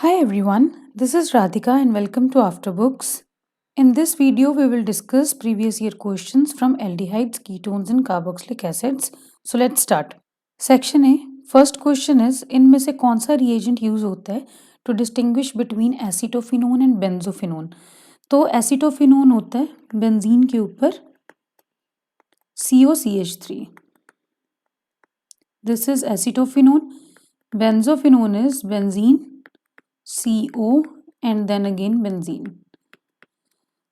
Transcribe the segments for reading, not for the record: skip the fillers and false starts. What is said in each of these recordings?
Hi everyone, this is Radhika and welcome to Afterbooks. In this video, we will discuss previous year questions from aldehydes, ketones and carboxylic acids. So let's start. Section A. First question is, इनमें से कौन सा reagent use होता है to distinguish between acetophenone and benzophenone? तो acetophenone होता है benzene के ऊपर COCH3. This is acetophenone. Benzophenone is benzene CO and then again benzene.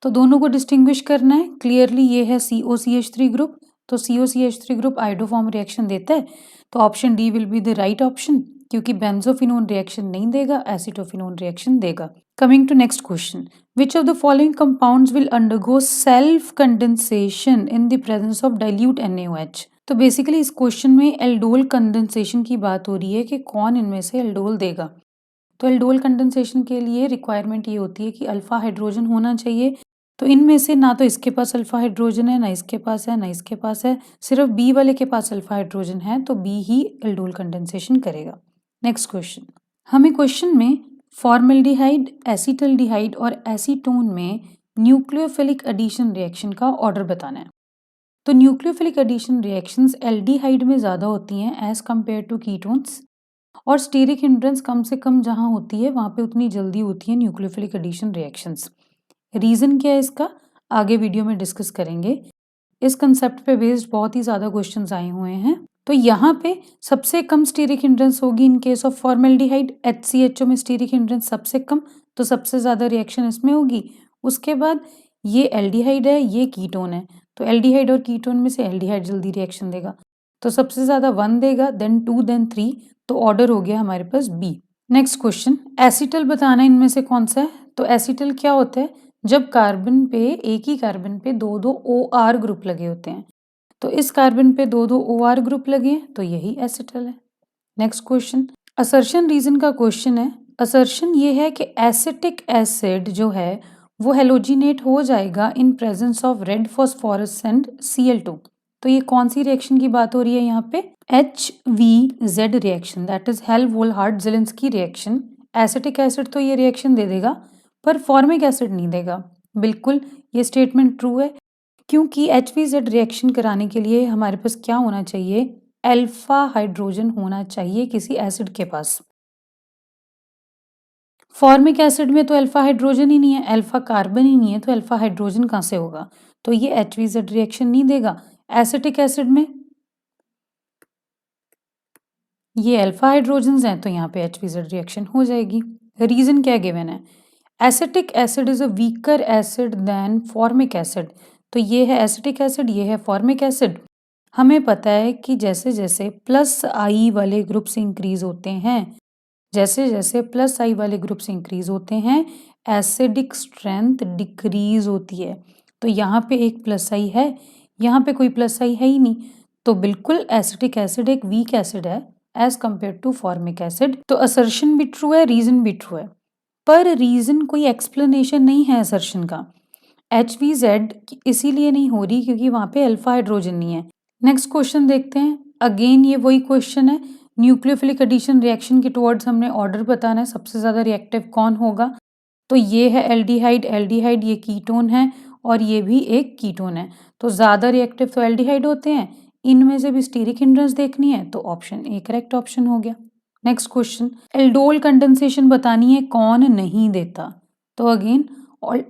तो दोनों को डिस्टिंग्विश करना है. क्लियरली ये है COCH3 ग्रुप, तो COCH3 ग्रुप आइडोफॉर्म रिएक्शन देता है, तो option D will be the right option, क्योंकि बेंजोफिनोन रिएक्शन नहीं देगा, एसिटोफिनोन रिएक्शन देगा. Coming to next question, which of the following compounds will undergo self condensation in the presence of dilute NaOH? तो basically इस question में aldol condensation की बात हो रही है कि कौन इनमें से एल्डोल देगा. तो एल्डोल कंडेंसेशन के लिए रिक्वायरमेंट ये होती है कि अल्फा हाइड्रोजन होना चाहिए. तो इनमें से ना तो इसके पास अल्फा हाइड्रोजन है, ना इसके पास है, ना इसके पास है, सिर्फ बी वाले के पास अल्फा हाइड्रोजन है, तो बी ही एल्डोल कंडेंसेशन करेगा. नेक्स्ट क्वेश्चन, हमें क्वेश्चन में फॉर्मल्डिहाइड, एसिटल्डिहाइड और एसीटोन में न्यूक्लियोफिलिक एडिशन रिएक्शन का ऑर्डर बताना है. तो न्यूक्लियोफिलिक एडिशन रिएक्शंस एल्डिहाइड में ज़्यादा होती हैं एज कम्पेयर टू कीटोन्स, और स्टीरिक हिंड्रेंस कम से कम जहाँ होती है वहाँ पे उतनी जल्दी होती है न्यूक्लियोफिलिक एडिशन रिएक्शंस. रीज़न क्या है इसका, आगे वीडियो में डिस्कस करेंगे. इस कंसेप्ट पे बेस्ड बहुत ही ज़्यादा क्वेश्चंस आए हुए हैं. तो यहाँ पे सबसे कम स्टीरिक हिंड्रेंस होगी in case of formaldehyde. HCHO में स्टीरिक हिंड्रेंस सबसे कम, तो सबसे ज़्यादा रिएक्शन इसमें होगी. उसके बाद ये एल्डिहाइड है, ये कीटोन है, तो एल्डिहाइड और कीटोन में से एल्डिहाइड जल्दी रिएक्शन देगा, तो सबसे ज़्यादा 1 देगा, देन 2, देन 3, तो ऑर्डर हो गया हमारे पास बी. नेक्स्ट क्वेश्चन, एसिटल बताना है इनमें से कौन सा है. तो एसिटल क्या होता है, जब कार्बन पे एक ही कार्बन पे दो दो OR ग्रुप लगे होते हैं. तो इस कार्बन पे दो दो OR ग्रुप लगे हैं, तो यही एसिटल है. नेक्स्ट क्वेश्चन, असर्शन रीजन का क्वेश्चन है. असर्शन ये है कि एसिटिक एसिड जो है वो हेलोजिनेट हो जाएगा in presence of red phosphorus and Cl2. तो ये कौन सी रिएक्शन की बात हो रही है यहाँ पे, HVZ reaction, that is Hell Volhard Zelinsky reaction. Acetic acid तो ये रिएक्शन दे देगा, पर फॉर्मिक एसिड नहीं देगा. बिल्कुल ये स्टेटमेंट ट्रू है, क्योंकि HVZ रिएक्शन कराने के लिए हमारे पास क्या होना चाहिए, अल्फा हाइड्रोजन होना चाहिए किसी एसिड के पास. फॉर्मिक एसिड में तो अल्फा हाइड्रोजन ही नहीं है, अल्फा कार्बन ही नहीं है, तो अल्फा हाइड्रोजन कहाँ से होगा, तो ये HVZ रिएक्शन नहीं देगा. एसिटिक एसिड में ये अल्फा हाइड्रोजन्स हैं, तो यहाँ पे HVZ रिएक्शन हो जाएगी. रीजन क्या गिवन है, acetic acid is a weaker acid than formic acid. तो ये है एसिटिक एसिड, ये है फॉर्मिक एसिड. हमें पता है कि जैसे जैसे प्लस आई वाले ग्रुप्स इंक्रीज होते हैं, जैसे जैसे प्लस आई वाले ग्रुप्स इंक्रीज होते हैं, एसिडिक स्ट्रेंथ डिक्रीज होती है. तो यहाँ पे एक प्लस आई है, यहाँ पे कोई प्लस आई है ही नहीं, तो बिल्कुल एसिटिक एसिड एक वीक एसिड है as compare to formic acid. तो असर्शन भी ट्रू है, रीजन भी ट्रू है, पर रीजन कोई एक्सप्लेनेशन नहीं है असर्शन का. HVZ इसीलिए नहीं हो रही क्योंकि वहाँ पे अल्फा हाइड्रोजन नहीं है. नेक्स्ट क्वेश्चन देखते हैं. अगेन ये वही क्वेश्चन है, न्यूक्लियोफिलिक एडिशन रिएक्शन के टुवर्ड्स हमने ऑर्डर बताना है, सबसे ज़्यादा रिएक्टिव कौन होगा. तो ये है एल्डिहाइड, एल्डिहाइड ये कीटोन है और ये भी एक कीटोन है, तो ज़्यादा रिएक्टिव तो एल्डिहाइड होते हैं. इनमें से भी स्टीरिक हिंड्रेंस देखनी है, तो ऑप्शन ए करेक्ट ऑप्शन हो गया. नेक्स्ट क्वेश्चन, एल्डोल कंडेंसेशन बतानी है कौन नहीं देता. तो अगेन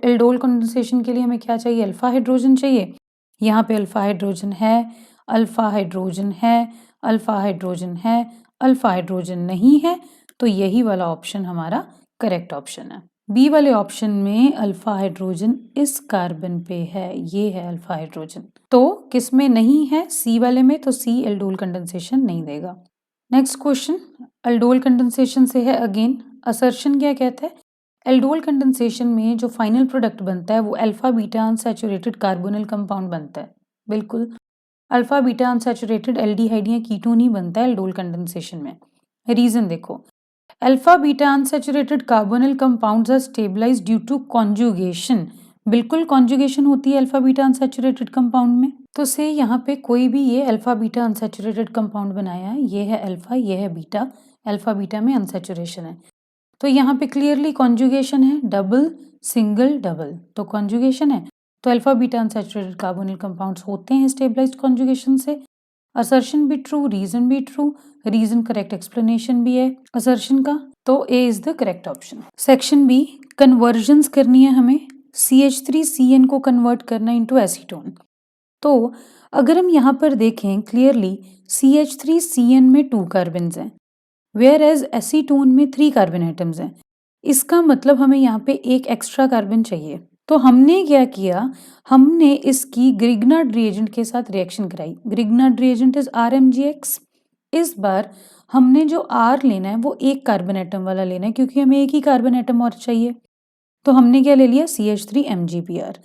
एल्डोल कंडेंसेशन के लिए हमें क्या चाहिए, अल्फा हाइड्रोजन चाहिए. यहाँ पे अल्फा हाइड्रोजन है, अल्फा हाइड्रोजन है, अल्फा हाइड्रोजन है, अल्फा हाइड्रोजन नहीं है, तो यही वाला ऑप्शन हमारा करेक्ट ऑप्शन है. बी वाले ऑप्शन में अल्फा हाइड्रोजन इस कार्बन पे है, ये है अल्फा हाइड्रोजन. तो किस में नहीं है, सी वाले में, तो सी एल्डोल कंडेंसेशन नहीं देगा. नेक्स्ट क्वेश्चन, एल्डोल कंडेंसेशन से है. अगेन असर्शन क्या कहता है, एल्डोल कंडेंसेशन में जो फाइनल प्रोडक्ट बनता है वो alpha beta unsaturated carbonyl compound बनता है. बिल्कुल अल्फा बीटा अनसैचुरेटेड एल्डिहाइड या कीटोन ही बनता है एल्डोल कंडेंसेशन में. रीजन देखो, alpha beta unsaturated carbonyl compounds are stabilized due to conjugation. बिल्कुल कॉन्जुगेशन होती है अल्फा बीटा अनसैचुरेटेड कंपाउंड में. तो से यहाँ पे कोई भी ये अल्फा बीटा अनसैचुरेटेड कंपाउंड बनाया है, ये है अल्फा, ये है बीटा, अल्फा बीटा में अनसैचुरेशन है, तो यहाँ पे क्लियरली कॉन्जुगेशन है, डबल सिंगल डबल, तो कॉन्जुगेशन है, तो alpha beta unsaturated carbonyl compounds होते हैं स्टेबलाइज्ड कॉन्जुगेशन से। असर्शन भी ट्रू, रीजन भी ट्रू, रीजन करेक्ट एक्सप्लेनेशन भी है असर्शन का, तो A is the correct option. Section B, conversions करनी है हमें, CH3CN को कन्वर्ट करना इनटू एसीटोन। तो अगर हम यहाँ पर देखें क्लियरली CH3CN में 2 कार्बन हैं, वेयर एज एसीटोन में 3 कार्बन एटम्स हैं। इसका मतलब हमें यहाँ पे एक एक्स्ट्रा कार्बन चाहिए। तो हमने क्या किया, हमने इसकी ग्रिग्नार्ड रिएजेंट के साथ रिएक्शन कराई। Grignard reagent is RMgX। इस बार हमने जो R लेना है वो एक कार्बन एटम वाला लेना है, क्योंकि हमें एक ही कार्बन एटम और चाहिए। तो हमने क्या ले लिया, CH3MgBr।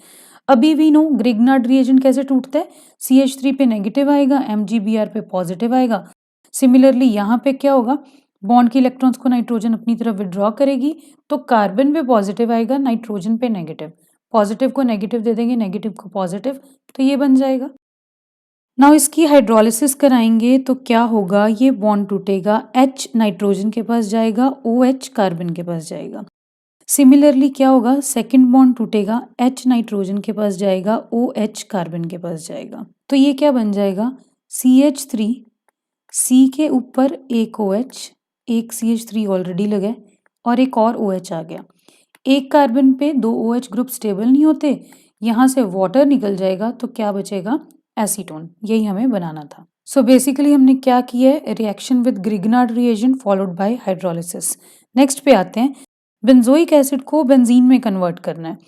अभी वी नो ग्रिग्नार्ड रिएजेंट कैसे टूटता है, CH3 पे नेगेटिव आएगा, MgBr पे पॉजिटिव आएगा। सिमिलरली यहाँ पे क्या होगा, बॉन्ड के इलेक्ट्रॉन्स को नाइट्रोजन अपनी तरफ विड्रॉ करेगी, तो कार्बन पे पॉजिटिव आएगा, नाइट्रोजन पे नेगेटिव, पॉजिटिव को नेगेटिव दे देंगे, नेगेटिव को पॉजिटिव, तो ये बन जाएगा। नाउ इसकी हाइड्रोलिसिस कराएंगे तो क्या होगा, ये बॉन्ड टूटेगा, H नाइट्रोजन के पास जाएगा, OH कार्बन के पास जाएगा। सिमिलरली क्या होगा, सेकंड बॉन्ड टूटेगा, H नाइट्रोजन के पास जाएगा, OH कार्बन के पास जाएगा। तो ये क्या बन जाएगा, CH3, C के ऊपर एक OH, एक CH3 ऑलरेडी लगा है और एक और OH आ गया। एक कार्बन पे 2 OH ग्रुप स्टेबल नहीं होते, यहाँ से वाटर निकल जाएगा, तो क्या बचेगा, एसीटोन। यही हमें बनाना था। सो बेसिकली हमने क्या किया है, reaction with Grignard reagent followed by hydrolysis. Next पे आते हैं, बेंजोइक एसिड को बेंजीन में कन्वर्ट करना है।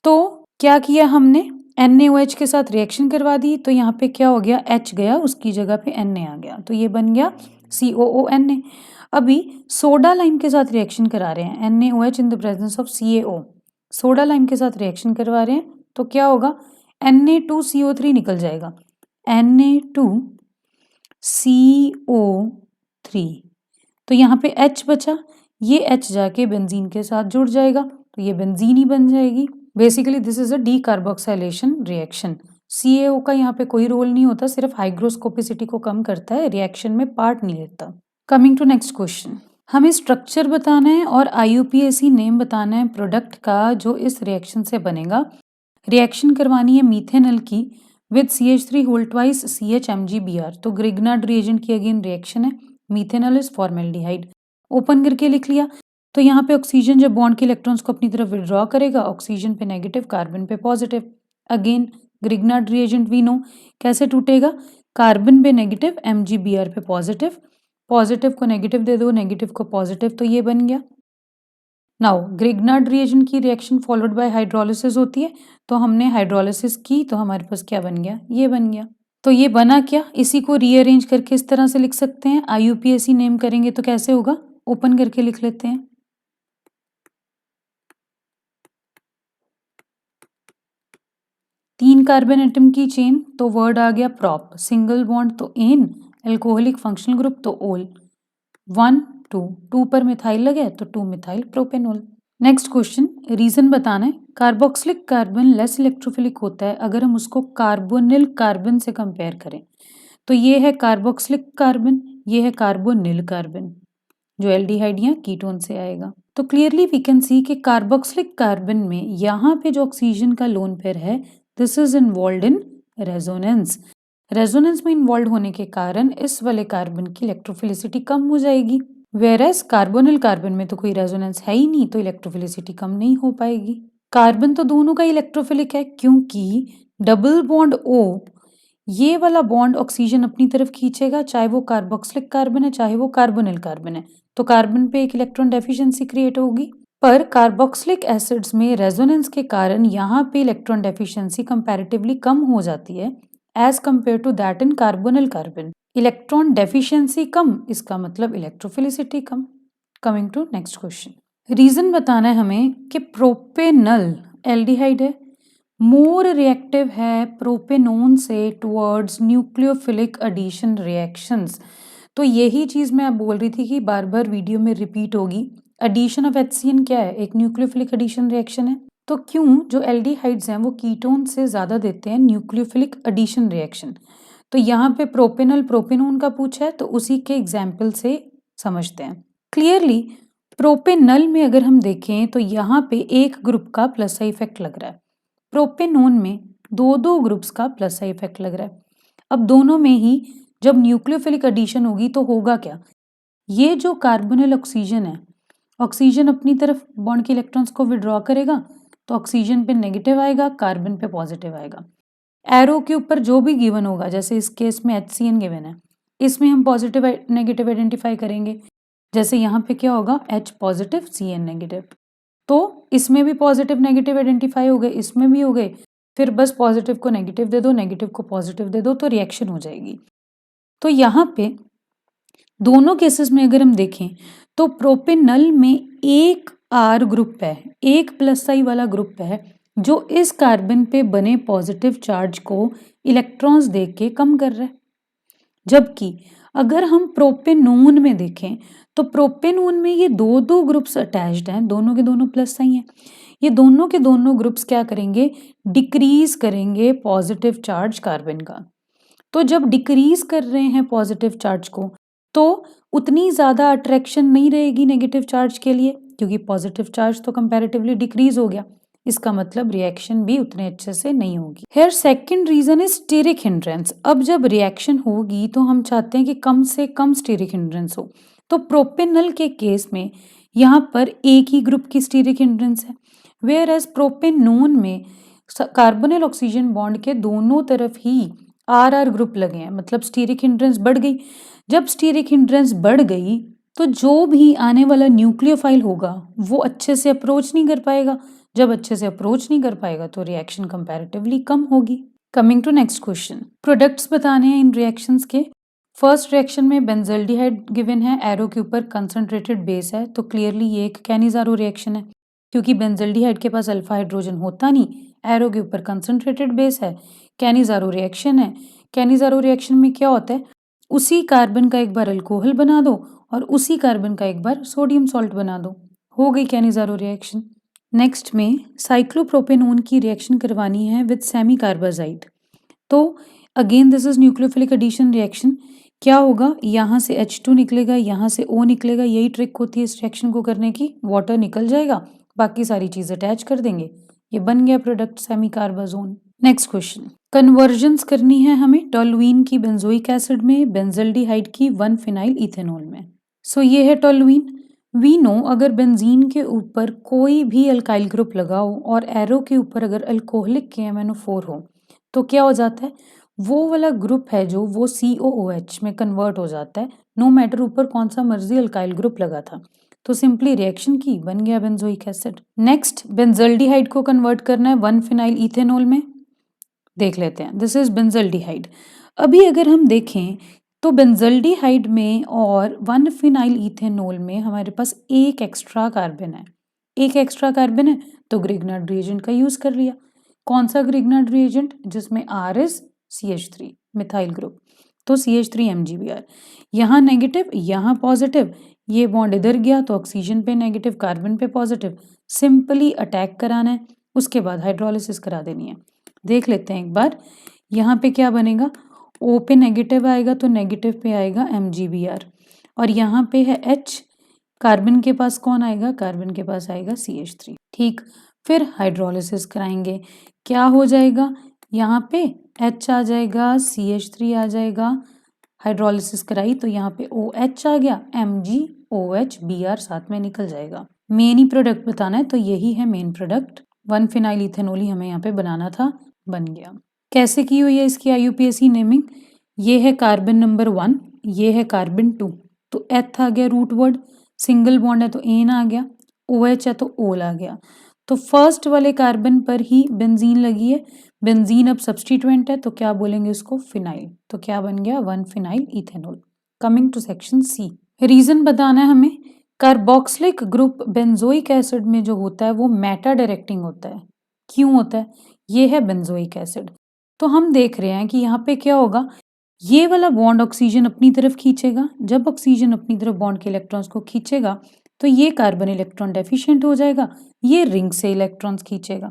तो क्या किया हमने, NaOH के साथ रिएक्शन करवा दी, तो यहाँ पे क्या हो गया, H गया, उसकी जगह पे Na आ गया, तो ये बन गया COONA। अभी सोडा लाइम के साथ रिएक्शन करा रहे हैं, NaOH in the presence of CaO, soda lime के साथ रिएक्शन करवा रहे हैं, तो क्या होगा, Na2CO3 निकल जाएगा, Na2CO3, तो यहाँ पे H बचा, ये H जाके बेंजीन के साथ जुड़ जाएगा, तो ये बेंजीन ही बन जाएगी। Basically this is a decarboxylation reaction. CaO का यहाँ पे कोई रोल नहीं होता, सिर्फ हाइग्रोस्कोपिसिटी को कम करता है, रिएक्शन में पार्ट नहीं लेता। कमिंग टू नेक्स्ट क्वेश्चन, हमें स्ट्रक्चर बताना है और IUPAC नेम बताना है प्रोडक्ट का जो इस रिएक्शन से बनेगा। रिएक्शन करवानी है मीथेनॉल की with CH3 whole twice CHMgBr, तो ग्रिग्नार्ड रिएजेंट की अगेन रिएक्शन है, मीथेनॉल इज फॉर्मेल्डिहाइड। ओपन करके लिख लिया, तो यहाँ पे ऑक्सीजन जब बॉन्ड के इलेक्ट्रॉन्स को अपनी तरफ विड्रॉ करेगा, ऑक्सीजन पे नेगेटिव, कार्बन पे positive. Again Grignard reagent we know कैसे टूटेगा, कार्बन पे नेगेटिव, MgBr पे पॉजिटिव, पॉजिटिव को नेगेटिव दे दो, नेगेटिव को पॉजिटिव, तो ये बन गया। नाउ ग्रिग्नार्ड रिएजेंट की रिएक्शन फॉलोड बाय हाइड्रोलिसिस होती है, तो हमने हाइड्रोलिसिस की, तो हमारे पास क्या बन गया, ये बन गया। तो ये बना क्या, इसी को रीअरेंज करके इस तरह से लिख सकते हैं। IUPAC नेम करेंगे तो कैसे होगा, ओपन करके लिख लेते हैं। तीन कार्बन एटम की चेन, तो वर्ड आ गया प्रॉप, सिंगल बॉन्ड तो एन, एल्कोहलिक फंक्शनल ग्रुप तो ओल, 1 2 पर मिथाइल लगे तो 2 methyl propanol. Next question, reason बताना है। कार्बोक्सिलिक कार्बन लेस इलेक्ट्रोफिलिक होता है अगर हम उसको कार्बोनिल कार्बन से कंपेयर करें, तो ये है कार्बोक्सिलिक कार्बन, ये है कार्बोनिल कार्बन, जो एल्डिहाइड या कीटोन से आएगा। तो क्लियरली वी कैन सी कि कार्बोक्सिलिक कार्बन में यहाँ पे जो ऑक्सीजन का लोन पेयर है, this is involve in resonance. Resonance में इन्वॉल्व होने के कारण इस वाले कार्बन की इलेक्ट्रोफिलिसिटी कम हो जाएगी, वेरएस कार्बोनिल कार्बन में तो कोई रेजोनेंस है ही नहीं, तो इलेक्ट्रोफिलिसिटी कम नहीं हो पाएगी। कार्बन तो दोनों का इलेक्ट्रोफिलिक है, क्योंकि डबल बॉन्ड O, ये वाला बॉन्ड ऑक्सीजन अपनी तरफ खींचेगा, चाहे वो कार्बोक्सिलिक कार्बन है चाहे वो कार्बोनिल कार्बन है, तो कार्बन पे एक इलेक्ट्रॉन डेफिशिएंसी क्रिएट होगी। पर कार्बोक्सिलिक एसिड्स में रेजोनेंस के कारण यहाँ पे इलेक्ट्रॉन डेफिशिएंसी कंपैरेटिवली कम हो जाती है as compare to that in carbonyl carbon. Electron deficiency कम, इसका मतलब इलेक्ट्रोफिलिसिटी कम। Coming to next question, reason बताना है हमें कि प्रोपेनल एल्डिहाइड है, मोर रिएक्टिव है प्रोपेनोन से टुवर्ड्स न्यूक्लियोफिलिक एडिशन रिएक्शंस। तो यही चीज़ मैं बोल रही थी कि बार बार वीडियो में रिपीट होगी। एडिशन ऑफ HCN क्या है, एक न्यूक्लियोफिलिक एडिशन रिएक्शन है। तो क्यों जो एल्डिहाइड्स हैं वो कीटोन से ज़्यादा देते हैं न्यूक्लियोफिलिक एडिशन रिएक्शन। तो यहाँ पे प्रोपेनल प्रोपेनोन का पूछा है, तो उसी के एग्जाम्पल से समझते हैं। क्लियरली प्रोपेनल में अगर हम देखें तो यहाँ पे एक ग्रुप का प्लस आई इफेक्ट लग रहा है, प्रोपेनोन में दो दो ग्रुप्स का प्लस आई इफेक्ट लग रहा है। अब दोनों में ही जब न्यूक्लियोफिलिक एडिशन होगी तो होगा क्या, ये जो कार्बोनिल ऑक्सीजन है, ऑक्सीजन अपनी तरफ बॉन्ड के इलेक्ट्रॉन्स को विड्रॉ करेगा तो ऑक्सीजन पे नेगेटिव आएगा, कार्बन पे पॉजिटिव आएगा। एरो के ऊपर जो भी गिवन होगा, जैसे इस केस में HCN गिवन है, इसमें हम पॉजिटिव नेगेटिव आइडेंटिफाई करेंगे। जैसे यहाँ पे क्या होगा, H पॉजिटिव CN नेगेटिव, तो इसमें भी पॉजिटिव नेगेटिव आइडेंटिफाई हो गए, इसमें भी हो गए। फिर बस पॉजिटिव को नेगेटिव दे दो, नेगेटिव को पॉजिटिव दे दो तो रिएक्शन हो जाएगी। तो यहाँ पे दोनों केसेस में अगर हम देखें तो प्रोपेनल में एक R ग्रुप है, एक प्लस आई वाला ग्रुप है जो इस कार्बन पे बने पॉजिटिव चार्ज को इलेक्ट्रॉन्स दे के कम कर रहा है। जबकि अगर हम प्रोपेनोन में देखें तो प्रोपेनोन में ये दो दो ग्रुप्स अटैच्ड हैं, दोनों के दोनों प्लस आई हैं। ये दोनों के दोनों ग्रुप्स क्या करेंगे, डिक्रीज करेंगे पॉजिटिव चार्ज कार्बन का। तो जब डिक्रीज कर रहे हैं पॉजिटिव चार्ज को तो उतनी ज़्यादा अट्रैक्शन नहीं रहेगी नेगेटिव चार्ज के लिए, क्योंकि पॉजिटिव चार्ज तो कंपैरेटिवली डिक्रीज हो गया। इसका मतलब रिएक्शन भी उतने अच्छे से नहीं होगी। हेयर सेकंड रीजन है स्टीरिक हिंड्रेंस। अब जब रिएक्शन होगी तो हम चाहते हैं कि कम से कम स्टीरिक हिंड्रेंस हो। तो प्रोपेनल के केस में यहाँ पर एक ही ग्रुप की स्टीरिक हिंड्रेंस है, वेयर एज प्रोपेनोन में कार्बोनिल ऑक्सीजन बॉन्ड के दोनों तरफ ही RR ग्रुप लगे हैं, मतलब स्टीरिक हिंड्रेंस बढ़ गई। जब स्टीरिक हिंड्रेंस बढ़ गई तो जो भी आने वाला न्यूक्लियोफाइल होगा वो अच्छे से अप्रोच नहीं कर पाएगा। जब अच्छे से अप्रोच नहीं कर पाएगा तो रिएक्शन कंपैरेटिवली कम होगी। Coming to next question, products बताने हैं इन रिएक्शंस के। फर्स्ट रिएक्शन में बेंजल्डिहाइड गिवन है, एरो के ऊपर कंसंट्रेटेड बेस है, तो क्लियरली ये एक कैनिजारो रिएक्शन है, क्योंकि बेंजल्डिहाइड के पास अल्फा हाइड्रोजन होता नहीं, एरो के ऊपर कंसंट्रेटेड बेस है, कैनिजारो रिएक्शन है। कैनिजारो रिएक्शन में क्या होता है, उसी कार्बन का एक बार अल्कोहल बना दो और उसी कार्बन का एक बार सोडियम सॉल्ट बना दो, हो गई कैनिजारो रिएक्शन। नेक्स्ट में साइक्लोप्रोपेनोन की रिएक्शन करवानी है विद सेमी कार्बाजाइड। तो again this is nucleophilic addition reaction. क्या होगा, यहाँ से H2 निकलेगा, यहाँ से O निकलेगा, यही ट्रिक होती है इस रिएक्शन को करने की। वाटर निकल जाएगा, बाकी सारी चीज अटैच कर देंगे, ये बन गया product semicarbazone. Next question, conversions करनी है हमें टोलुइन की बेंजोइक एसिड में, बेंजल्डिहाइड की 1-फिनाइल इथेनॉल में। सो ये है टोलुइन। वी नो अगर बेंजीन के ऊपर कोई भी अल्काइल ग्रुप लगाओ और एरो के ऊपर अगर अल्कोहलिक KMnO4 हो तो क्या हो जाता है, वो वाला ग्रुप है जो वो COOH में कन्वर्ट हो जाता है, नो मैटर ऊपर कौन सा मर्जी अल्काइल ग्रुप लगा था। तो सिंपली रिएक्शन की, बन गया बेंजोइक एसिड। नेक्स्ट बेंजल्डिहाइड को कन्वर्ट करना है 1-फिनाइल इथेनॉल में, देख लेते हैं। This is benzaldehyde. अभी अगर हम देखें तो बेंजल्डिहाइड में और 1-फिनाइल इथेनॉल में हमारे पास एक एक्स्ट्रा कार्बन है, एक एक्स्ट्रा कार्बन है तो ग्रिग्नार्ड रिएजेंट का यूज कर लिया। कौन सा ग्रिग्नार्ड रिएजेंट, जिसमें R is CH3 methyl group, तो CH3 MgBr। यहाँ नेगेटिव यहाँ पॉजिटिव, ये बॉन्ड इधर गया तो ऑक्सीजन पे नेगेटिव, कार्बन पे पॉजिटिव, सिंपली अटैक कराना है, उसके बाद हाइड्रोलिसिस करा देनी है। देख लेते हैं एक बार, यहाँ पे क्या बनेगा, O पे नेगेटिव आएगा तो नेगेटिव पे आएगा MgBr, और यहाँ पे है H, कार्बन के पास कौन आएगा, कार्बन के पास आएगा CH3। ठीक, फिर हाइड्रोलिसिस कराएंगे, क्या हो जाएगा, यहाँ पे H आ जाएगा, CH3 आ जाएगा, हाइड्रोलिसिस कराई तो यहाँ पे OH आ गया, MgOH साथ में निकल जाएगा। मेन ही प्रोडक्ट बताना है तो यही है मेन प्रोडक्ट, 1-फिनाइल इथेनॉल ही हमें यहाँ पे बनाना था, बन गया। कैसे की हुई है इसकी IUPAC नेमिंग, ये है कार्बन नंबर 1, ये है कार्बन 2, तो एथ आ गया रूट वर्ड, सिंगल बॉन्ड है तो एन आ गया, OH है तो ओल आ गया। तो फर्स्ट वाले कार्बन पर ही बेंजीन लगी है, बेंजीन अब सब्स्टिट्यूएंट है तो क्या बोलेंगे उसको, फिनाइल, तो क्या बन गया one phenyl ethanol. Coming to section C, reason बताना है हमें। कार्बोक्सिलिक ग्रुप बेंजोइक एसिड में जो होता है वो मेटा डायरेक्टिंग होता है। क्यों होता है, ये है बेंजोइक एसिड। तो हम देख रहे हैं कि यहाँ पे क्या होगा, ये वाला बॉन्ड ऑक्सीजन अपनी तरफ खींचेगा, जब ऑक्सीजन अपनी तरफ बॉन्ड के इलेक्ट्रॉन्स को खींचेगा तो ये कार्बन इलेक्ट्रॉन डेफिशिएंट हो जाएगा, ये रिंग से इलेक्ट्रॉन्स खींचेगा।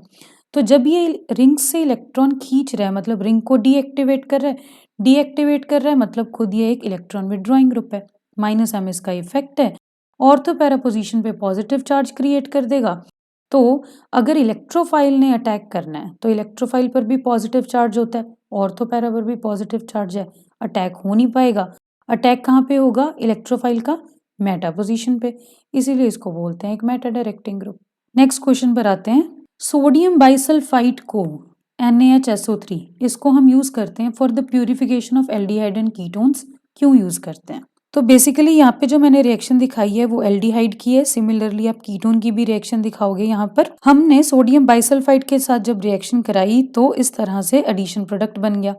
तो जब ये रिंग से इलेक्ट्रॉन खींच रहा है मतलब रिंग को डीएक्टिवेट कर रहा है, डीएक्टिवेट कर रहा है मतलब खुद ये एक इलेक्ट्रॉन विड्रॉइंग ग्रुप है, माइनस M इसका इफेक्ट है, ऑर्थो पैरा पोजीशन पे पॉजिटिव चार्ज क्रिएट कर देगा। तो अगर इलेक्ट्रोफाइल ने अटैक करना है तो इलेक्ट्रोफाइल पर भी पॉजिटिव चार्ज होता है, ऑर्थो पैरा पर भी पॉजिटिव चार्ज है, अटैक हो नहीं पाएगा। अटैक कहाँ पे होगा? इलेक्ट्रोफाइल का मेटा पोजीशन पे, इसीलिए इसको बोलते हैं एक Meta directing group. Next question पर आते हैं। सोडियम बाइसल्फाइड को NaHSO3 इसको हम यूज करते हैं for the purification of aldehyde and ketones. क्यों यूज करते हैं? तो बेसिकली यहाँ पे जो मैंने रिएक्शन दिखाई है वो एल्डिहाइड की है, सिमिलरली आप कीटोन की भी रिएक्शन दिखाओगे। यहाँ पर हमने सोडियम बाइसल्फाइड के साथ जब रिएक्शन कराई तो इस तरह से एडिशन प्रोडक्ट बन गया।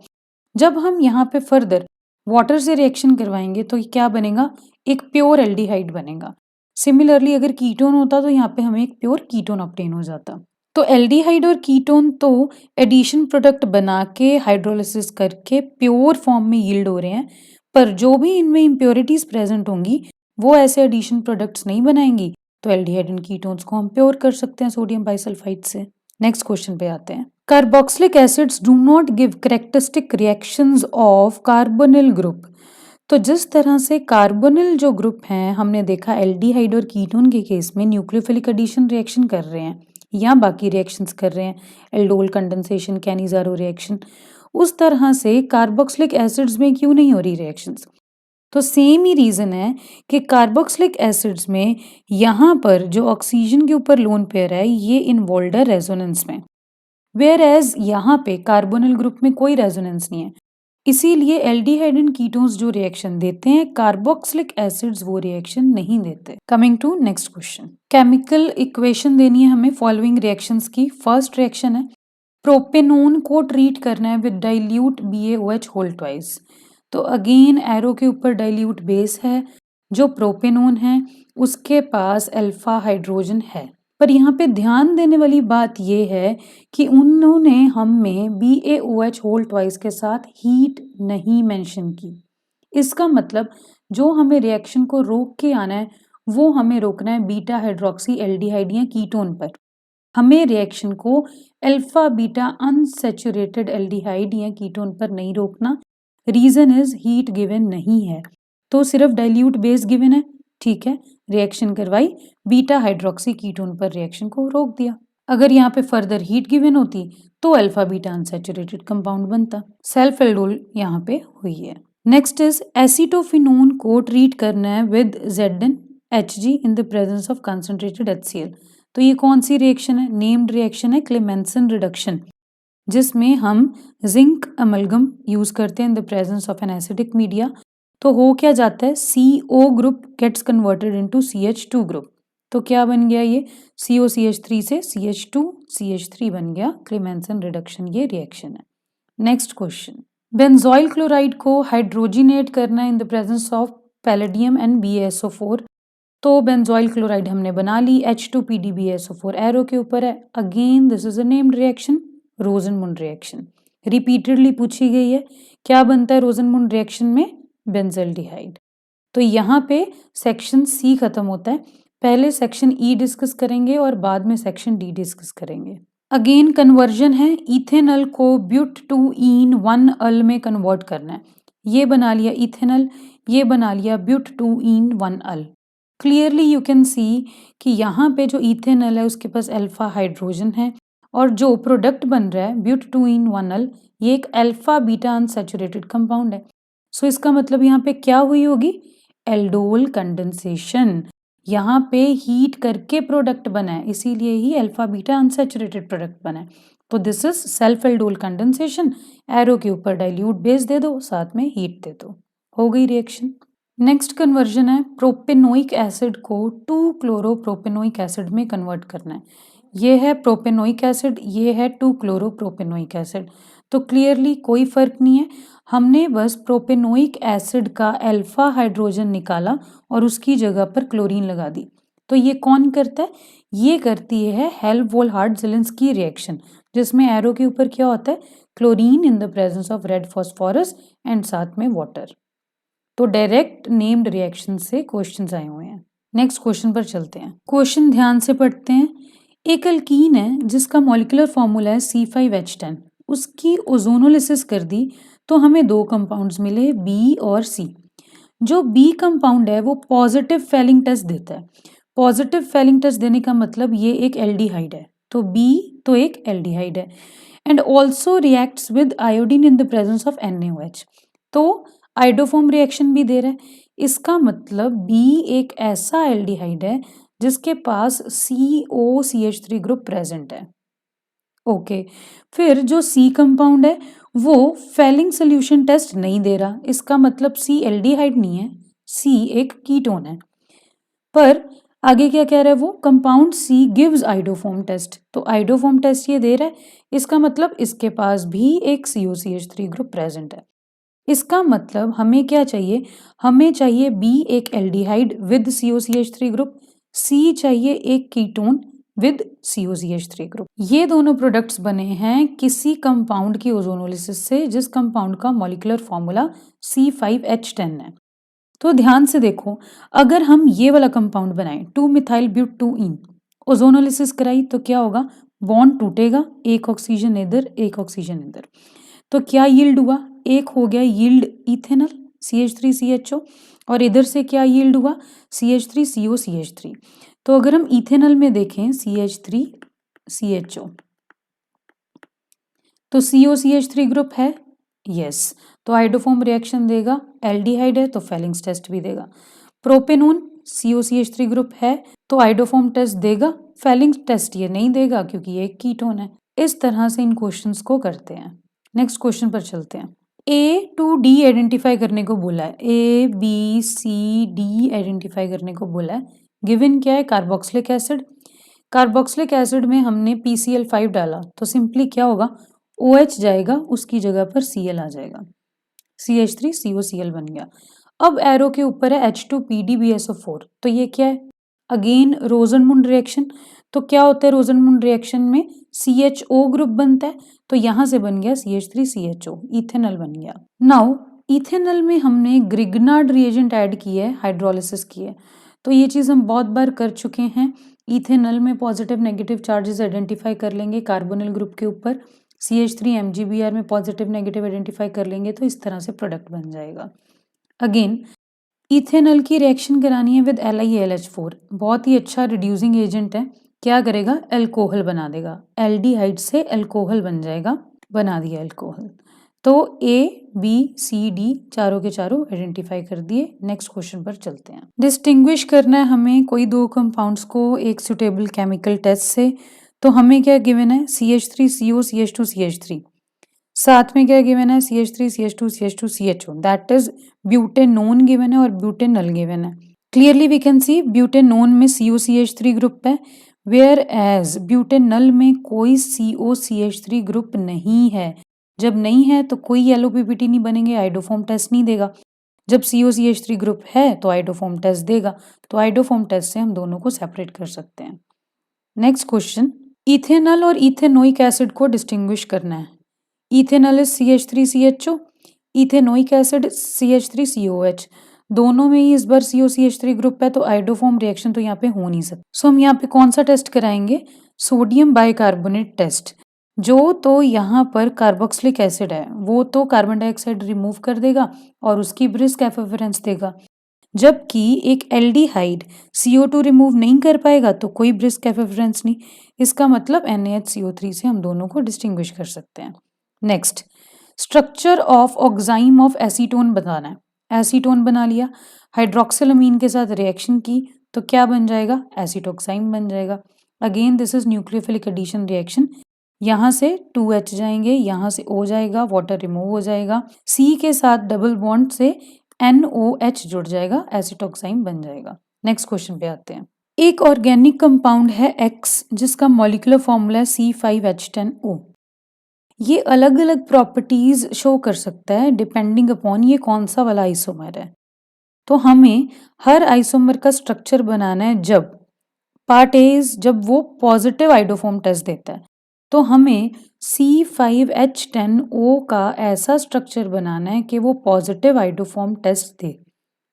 जब हम यहाँ पे फर्दर वाटर से रिएक्शन करवाएंगे तो क्या बनेगा? एक प्योर एल्डिहाइड बनेगा। सिमिलरली अगर कीटोन होता तो यहाँ पे हमें एक प्योर कीटोन ऑब्टेन हो जाता। तो एल्डिहाइड और कीटोन तो एडिशन प्रोडक्ट बना के हाइड्रोलिसिस करके प्योर फॉर्म में यील्ड हो रहे हैं, पर जो भी इनमें इम्प्योरिटीज प्रेजेंट होंगी वो ऐसे एडिशन प्रोडक्ट्स नहीं बनाएंगी। तो एल्डिहाइड एंड कीटोन्स को हम प्योर कर सकते हैं सोडियम बाइसल्फाइड से। नेक्स्ट क्वेश्चन पे आते हैं। Carboxylic acids do not give characteristic reactions of carbonyl group. तो जिस तरह से कार्बोनिल जो ग्रुप हैं हमने देखा एल्डिहाइड और कीटोन के केस में न्यूक्लियोफिलिक एडिशन रिएक्शन कर रहे हैं या बाकी रिएक्शंस कर रहे हैं, एल्डोल कंडेंसेशन, कैनिजारो रिएक्शन, उस तरह से कार्बोक्सिलिक एसिड्स में क्यों नहीं हो रही रिएक्शंस? तो सेम ही रीजन है कि कार्बोक्सिलिक एसिड्स में यहाँ पर जो ऑक्सीजन के ऊपर लोन पेयर है ये इन्वॉल्व है रेजोनेंस में, वेयर एज यहाँ पे कार्बोनिल ग्रुप में कोई रेजोनेंस नहीं है। इसीलिए एल्डिहाइड एंड कीटोन्स जो रिएक्शन देते हैं कार्बोक्सिलिक एसिड्स वो रिएक्शन नहीं देते। Coming to next question, chemical equation देनी है हमें फॉलोइंग रिएक्शंस की। फर्स्ट रिएक्शन है प्रोपेनोन को ट्रीट करना है with dilute BaOH whole twice. तो अगेन एरो के ऊपर डाइल्यूट बेस है, जो प्रोपेनोन है उसके पास अल्फा हाइड्रोजन है। पर यहाँ पे ध्यान देने वाली बात यह है कि उन्होंने हमें BaOH होल ट्वाइस के साथ हीट नहीं मेंशन की। इसका मतलब जो हमें रिएक्शन को रोक के आना है वो हमें रोकना है बीटा हाइड्रोक्सी एल्डिहाइड या कीटोन पर। हमें रिएक्शन को अल्फा बीटा अनसैचुरेटेड एल्डिहाइड या कीटोन पर नहीं रोकना। रीजन इज हीट गिवन नहीं है, तो सिर्फ डाइल्यूट बेस गिवन है, ठीक है, रिएक्शन करवाई, बीटा हाइड्रोक्सी कीटोन पर रिएक्शन को रोक दिया। अगर यहाँ पे फर्दर हीट गिवन होती तो अल्फा बीटा अनसैचुरेटेड कंपाउंड बनता। सेल्फ एल्डोल यहाँ पे हुई है। नेक्स्ट इज एसिटोफिनोन को ट्रीट करना है with ZnHg in the presence of concentrated HCl। तो ये कौन सी रिएक्शन है? नेम्ड रिएक्शन है क्लेमेंसन रिडक्शन, जिसमें हम जिंक अमलगम यूज करते हैं in the presence of an acidic media. तो हो क्या जाता है? CO group gets converted into CH2 group. तो क्या बन गया? ये COCH3 से CH2CH3 बन गया। क्लेमेंसन रिडक्शन ये रिएक्शन है। नेक्स्ट क्वेश्चन, बेंजोइल क्लोराइड को हाइड्रोजिनेट करना इन the presence of palladium and BaSO4। तो बेंजोइल क्लोराइड हमने बना ली, H2PdBaSO4 एरो के ऊपर है। Again this is a named reaction, रोजनमुंड reaction, repeatedly पूछी गई है। क्या बनता है रोजनमुंड रिएक्शन में? बेंजल्डिहाइड। तो यहाँ पे सेक्शन C खत्म होता है, पहले सेक्शन E डिस्कस करेंगे और बाद में सेक्शन D डिस्कस करेंगे। अगेन कन्वर्जन है, इथेनॉल को ब्यूट-2-ईन 1-अल में कन्वर्ट करना है। ये बना लिया इथेनॉल, ये बना लिया ब्यूट-2-ईन 1-अल। क्लियरली यू कैन सी कि यहाँ पे जो इथेनॉल है उसके पास अल्फा हाइड्रोजन है और जो प्रोडक्ट बन रहा है ब्यूट-2-ईन 1-अल ये एक अल्फा बीटा अनसैचुरेटेड कंपाउंड है। सो इसका मतलब यहाँ पे क्या हुई होगी? Aldol condensation. यहाँ पे हीट करके प्रोडक्ट बना है, इसीलिए ही अल्फा बीटा अनसैचुरेटेड प्रोडक्ट बना है। तो this is self aldol condensation. Arrow के ऊपर डाइल्यूट बेस दे दो, साथ में हीट दे दो, हो गई रिएक्शन। नेक्स्ट कन्वर्जन है प्रोपेनोइक एसिड को 2-क्लोरोप्रोपेनोइक एसिड में कन्वर्ट करना है। ये है प्रोपेनोइक एसिड, ये है 2-क्लोरोप्रोपेनोइक एसिड। तो क्लियरली कोई फर्क नहीं है, हमने बस प्रोपेनोइक एसिड का अल्फा हाइड्रोजन निकाला और उसकी जगह पर क्लोरीन लगा दी। तो ये कौन करता है? ये करती है हेल्महोल्ट्ज-ज़ेलेंस्की रिएक्शन, जिसमें एरो के ऊपर क्या होता है? Chlorine in the presence of red phosphorus and साथ में वाटर। तो डायरेक्ट नेम्ड रिएक्शन से क्वेश्चंस आए हुए हैं। नेक्स्ट क्वेश्चन पर चलते हैं। क्वेश्चन ध्यान से पढ़ते हैं। एक अल्कीन है जिसका मॉलिक्यूलर फॉर्मूला है C5H10, उसकी ओजोनोलिसिस कर दी तो हमें दो कंपाउंड्स मिले B और C। जो बी कंपाउंड है वो पॉजिटिव फेलिंग टेस्ट देता है। पॉजिटिव फेलिंग टेस्ट देने का मतलब ये एक एल्डिहाइड है, तो बी तो एक एल्डिहाइड है and also reacts with iodine in the presence of NaOH, तो आइडोफॉर्म रिएक्शन भी दे रहा है। इसका मतलब बी एक ऐसा एल्डिहाइड है जिसके पास COCH3 ग्रुप प्रेजेंट है। ओके, फिर जो सी कंपाउंड है वो फेलिंग सोल्यूशन टेस्ट नहीं दे रहा, इसका मतलब सी एल्डिहाइड नहीं है, सी एक कीटोन है। पर आगे क्या कह रहा है वो, compound C gives iodoform test, तो आइडोफॉर्म टेस्ट ये दे रहा है, इसका मतलब इसके पास भी एक COCH3 ग्रुप प्रेजेंट है। इसका मतलब हमें क्या चाहिए, हमें चाहिए बी एक एल्डिहाइड विद COCH3 ग्रुप, सी चाहिए एक कीटोन विद COCH3 ग्रुप। ये दोनों प्रोडक्ट्स बने हैं किसी कंपाउंड की ओजोनोलिसिस से जिस कंपाउंड का मॉलिक्यूलर फॉर्मूला C5H10 है। तो ध्यान से देखो, अगर हम ये वाला कंपाउंड बनाएं 2-मिथाइल-ब्यूट-2-ईन, ओजोनोलिसिस कराई तो क्या होगा, बॉन्ड टूटेगा, एक ऑक्सीजन इधर एक ऑक्सीजन इधर, तो क्या यील्ड हुआ, एक हो गया यील्ड इथेनॉल CH3CHO और इधर से क्या यील्ड हुआ CH3COCH3। तो अगर हम इथेनॉल में देखें CH3CHO, तो COCH3 ग्रुप है, यस, तो आइडोफॉर्म रिएक्शन देगा, एल्डिहाइड है तो फेलिंग्स टेस्ट भी देगा। प्रोपेनोन COCH3 ग्रुप है तो आइडोफॉर्म टेस्ट देगा, फेलिंग्स टेस्ट ये नहीं देगा क्योंकि ये एक कीटोन है। इस तरह से इन क्वेश्चंस को करते हैं। नेक्स्ट क्वेश्चन पर चलते हैं। A to D आइडेंटिफाई करने को बोला है, A B C D identify करने को बोला है। गिवन क्या है, कार्बोक्सिलिक एसिड। कार्बोक्सिलिक एसिड में हमने PCl5 डाला तो सिंपली क्या होगा, OH जाएगा, उसकी जगह पर Cl आ जाएगा, CH3COCl बन गया। अब एरो के ऊपर है H2PdBSO4, तो ये क्या है, अगेन रोजनमुंड रिएक्शन। तो क्या होता है रोजनमुंड रिएक्शन में, CHO ग्रुप बनता है, तो यहाँ से बन गया CH3CHO, इथेनॉल बन गया। नाउ इथेनॉल में हमने ग्रिग्नार्ड रिएजेंट ऐड किया है, हाइड्रोलिसिस की है, तो ये चीज़ हम बहुत बार कर चुके हैं। इथेनॉल में पॉजिटिव नेगेटिव चार्जेस आइडेंटिफाई कर लेंगे कार्बोनिल ग्रुप के ऊपर, CH3 MgBr में पॉजिटिव नेगेटिव आइडेंटिफाई कर लेंगे, तो इस तरह से प्रोडक्ट बन जाएगा। अगेन इथेनॉल की रिएक्शन करानी है विद LiAlH4, बहुत ही अच्छा रिड्यूसिंग एजेंट है, क्या करेगा, एल्कोहल बना देगा, एल्डिहाइड से एल्कोहल बन जाएगा, बना दिया एल्कोहल। तो A B C D चारों के चारों आइडेंटिफाई कर दिए। नेक्स्ट क्वेश्चन पर चलते हैं। डिस्टिंग्विश करना है हमें कोई दो कंपाउंड्स को एक सुटेबल केमिकल टेस्ट से, तो हमें क्या गिवन है, CH3CO CH2 CH3, साथ में क्या गिवन है, CH3 CH2 CH2 CHO, that is butanone given है और ब्यूटेनल गिवन है। Clearly we can see butanone में COCH3 ग्रुप है, वेयर एज ब्यूटेनल में कोई COCH3 ग्रुप नहीं है। जब नहीं है तो कोई LOPPT नहीं बनेंगे, आइडोफॉर्म टेस्ट नहीं देगा। जब COCH3 ग्रुप है तो आइडोफॉर्म टेस्ट देगा, तो आइडोफॉर्म टेस्ट से हम दोनों को सेपरेट कर सकते हैं। नेक्स्ट क्वेश्चन, इथेनॉल और इथेनोइक एसिड को डिस्टिंग्विश करना है। Ethanol is CH3CHO, ethanoic acid CH3COH, दोनों में ही इस बार COCH3 ग्रुप है, तो आइडोफॉर्म रिएक्शन तो यहाँ पे हो नहीं सकता। सो हम यहाँ पे कौन सा टेस्ट कराएंगे, सोडियम बाइकार्बोनेट टेस्ट। जो तो यहाँ पर कार्बोक्सिलिक एसिड है वो तो कार्बन डाइऑक्साइड रिमूव कर देगा और उसकी ब्रिस्क एफिरेंस देगा, जबकि एक एल्डिहाइड CO2 रिमूव नहीं कर पाएगा तो कोई ब्रिस्क एफिरेंस नहीं। इसका मतलब NaHCO3 से हम दोनों को डिस्टिंग्विश कर सकते हैं। Next, structure of oxime of acetone बताना है। एसीटोन बना लिया, हाइड्रोक्सिलअमीन के साथ रिएक्शन की तो क्या बन जाएगा, एसीटोक्साइम बन जाएगा। Again this is nucleophilic addition reaction, यहाँ से 2H जाएंगे, यहाँ से O जाएगा, वाटर रिमूव हो जाएगा, C के साथ डबल बॉन्ड से NOH जुड़ जाएगा, एसीटोक्साइम बन जाएगा। नेक्स्ट क्वेश्चन पे आते हैं। एक ऑर्गेनिक कंपाउंड है X जिसका मॉलिक्यूलर फॉर्मूला है C5H10O। ये अलग अलग प्रॉपर्टीज शो कर सकता है डिपेंडिंग अपॉन ये कौन सा वाला आइसोमर है। तो हमें हर आइसोमर का स्ट्रक्चर बनाना है जब पार्ट ए जब वो पॉजिटिव आइडोफॉर्म टेस्ट देता है, तो हमें C5H10O का ऐसा स्ट्रक्चर बनाना है कि वो पॉजिटिव आइडोफॉर्म टेस्ट दे।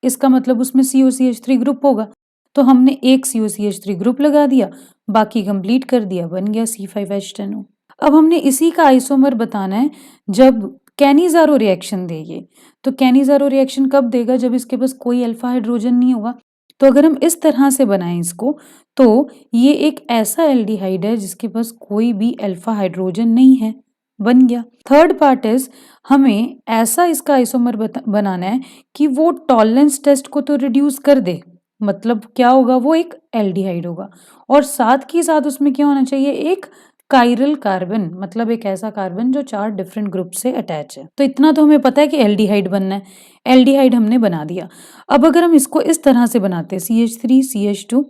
इसका मतलब उसमें COCH3 ग्रुप होगा, तो हमने एक COCH3 ग्रुप लगा दिया, बाकी कंप्लीट कर दिया, बन गया C5H10O। अब हमने इसी का आइसोमर बताना है जब कैनिज़ारो रिएक्शन दे ये। तो कैनिज़ारो रिएक्शन कब देगा? जब इसके पास कोई अल्फा हाइड्रोजन नहीं होगा। तो अगर हम इस तरह से बनाएं इसको, तो ये एक ऐसा एल्डिहाइड है जिसके पास कोई भी अल्फा हाइड्रोजन नहीं है, बन गया। थर्ड पार्ट इज, हमें ऐसा इसका आइसोमर बनाना है कि वो टॉलरेंस टेस्ट को तो रिड्यूस कर दे, मतलब क्या होगा, वो एक एल्डिहाइड होगा, और साथ ही साथ उसमें क्या होना चाहिए, एक कायरल कार्बन, मतलब एक ऐसा कार्बन जो 4 डिफरेंट ग्रुप से अटैच है। तो इतना तो हमें पता है कि एल्डिहाइड बनना है, एल्डिहाइड हमने बना दिया। अब अगर हम इसको इस तरह से बनाते हैं CH3 CH2